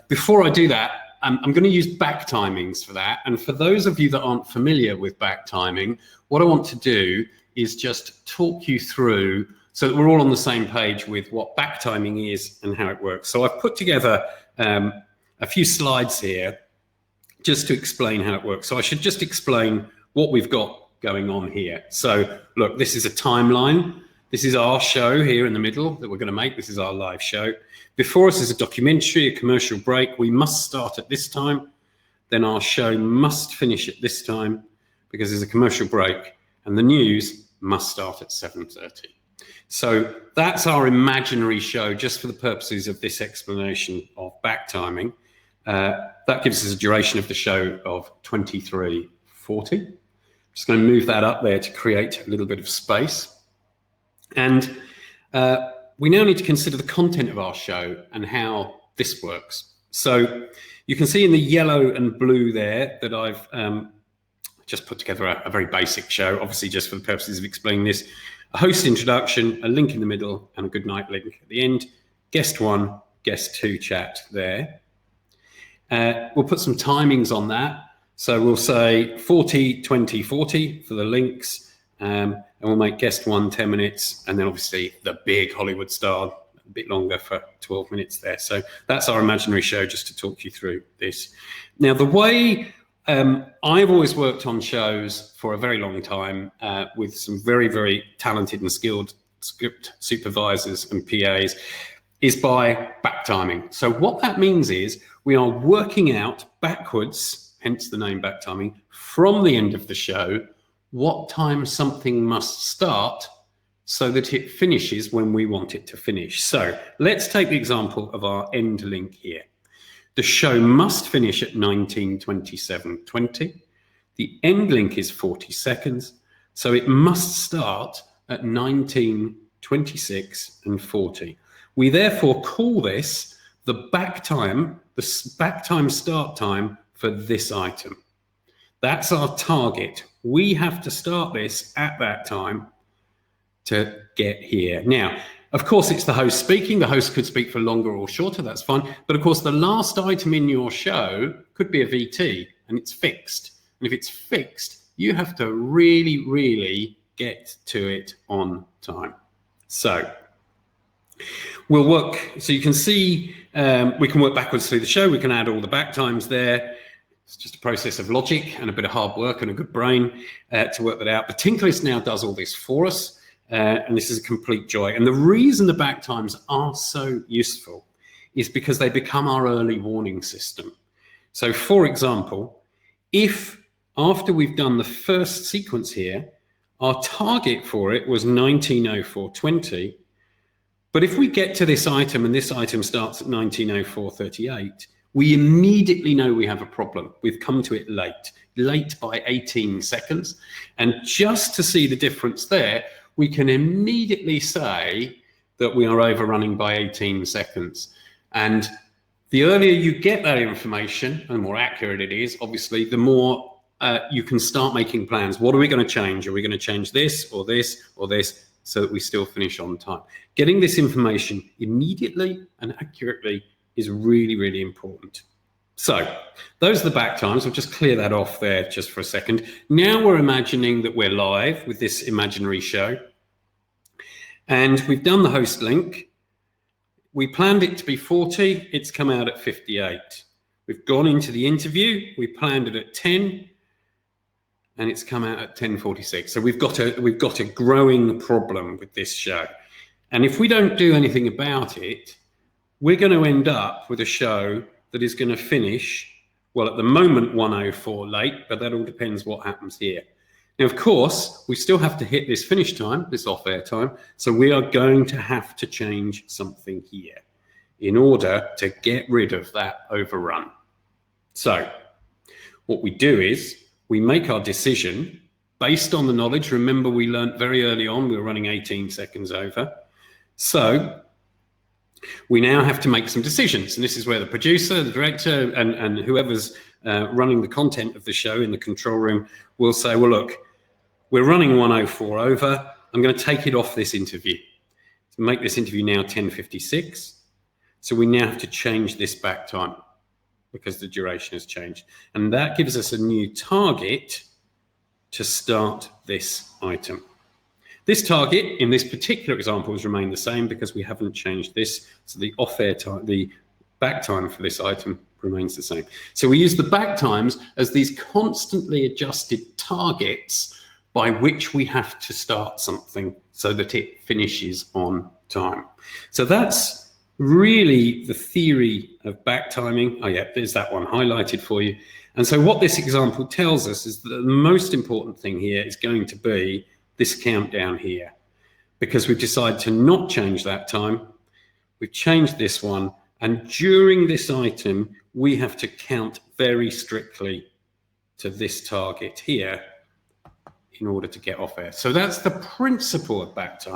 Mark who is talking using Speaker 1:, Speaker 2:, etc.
Speaker 1: Before I do that, I'm going to use back timings for that. And for those of you that aren't familiar with back timing, what I want to do is just talk you through so that we're all on the same page with what back timing is and how it works. So I've put together a few slides here just to explain how it works. So I should just explain what we've got going on here. So look, this is a timeline. This is our show here in the middle that we're going to make. This is our live show. Before us is a documentary, a commercial break. We must start at this time. Then our show must finish at this time because there's a commercial break, and the news must start at 7:30. So that's our imaginary show just for the purposes of this explanation of back timing. That gives us a duration of the show of 23:40. Just going to move that up there to create a little bit of space. And we now need to consider the content of our show and how this works. So you can see in the yellow and blue there that I've just put together a very basic show, obviously just for the purposes of explaining this. A host introduction, a link in the middle, and a good night link at the end. Guest 1, guest 2 chat there. We'll put some timings on that. So we'll say 40, 20, 40 for the links. And we'll make guest 1 10 minutes, and then obviously the big Hollywood star a bit longer for 12 minutes there. So that's our imaginary show, just to talk you through this. Now, the way I've always worked on shows for a very long time with some very, very talented and skilled script supervisors and PAs is by back timing. So what that means is we are working out backwards, hence the name back timing, from the end of the show, what time something must start so that it finishes when we want it to finish. So let's take the example of our end link here. The show must finish at 19:27:20. The end link is 40 seconds, so it must start at 19:26:40. We therefore call this the back time start time for this item. That's our target. We have to start this at that time to get here. Now, of course, it's the host speaking. The host could speak for longer or shorter, that's fine. But of course, the last item in your show could be a VT, and it's fixed. And if it's fixed, you have to really, really get to it on time. So we'll work, so you can see, we can work backwards through the show. We can add all the back times there. It's just a process of logic and a bit of hard work and a good brain to work that out. But Tinklist now does all this for us, and this is a complete joy. And the reason the back times are so useful is because they become our early warning system. So for example, if after we've done the first sequence here, our target for it was 19:04:20, but if we get to this item and this item starts at 19:04:38, we immediately know we have a problem. We've come to it late by 18 seconds. And just to see the difference there, we can immediately say that we are overrunning by 18 seconds. And the earlier you get that information, and the more accurate it is, obviously, the more you can start making plans. What are we going to change? Are we going to change this or this or this so that we still finish on time? Getting this information immediately and accurately is really, really important. So those are the back times. We'll just clear that off there just for a second. Now we're imagining that we're live with this imaginary show. And we've done the host link. We planned it to be 40. It's come out at 58. We've gone into the interview. We planned it at 10. And it's come out at 10:46. So we've got a growing problem with this show. And if we don't do anything about it, we're going to end up with a show that is going to finish, well, at the moment, 1:04 late, but that all depends what happens here. Now, of course, we still have to hit this finish time, this off-air time, so we are going to have to change something here in order to get rid of that overrun. So what we do is we make our decision based on the knowledge. Remember, we learned very early on we were running 18 seconds over. So we now have to make some decisions, and this is where the producer, the director, and whoever's running the content of the show in the control room will say, well, look, we're running 1:04 over. I'm going to take it off this interview. To make this interview now 10:56. So we now have to change this back time because the duration has changed. And that gives us a new target to start this item. This target in this particular example has remained the same because we haven't changed this. So the off-air time, the back time for this item remains the same. So we use the back times as these constantly adjusted targets by which we have to start something so that it finishes on time. So that's really the theory of back timing. Oh yeah, there's that one highlighted for you. And so what this example tells us is that the most important thing here is going to be this countdown here, because we've decided to not change that time. We've changed this one, and during this item, we have to count very strictly to this target here in order to get off air. So that's the principle of back time.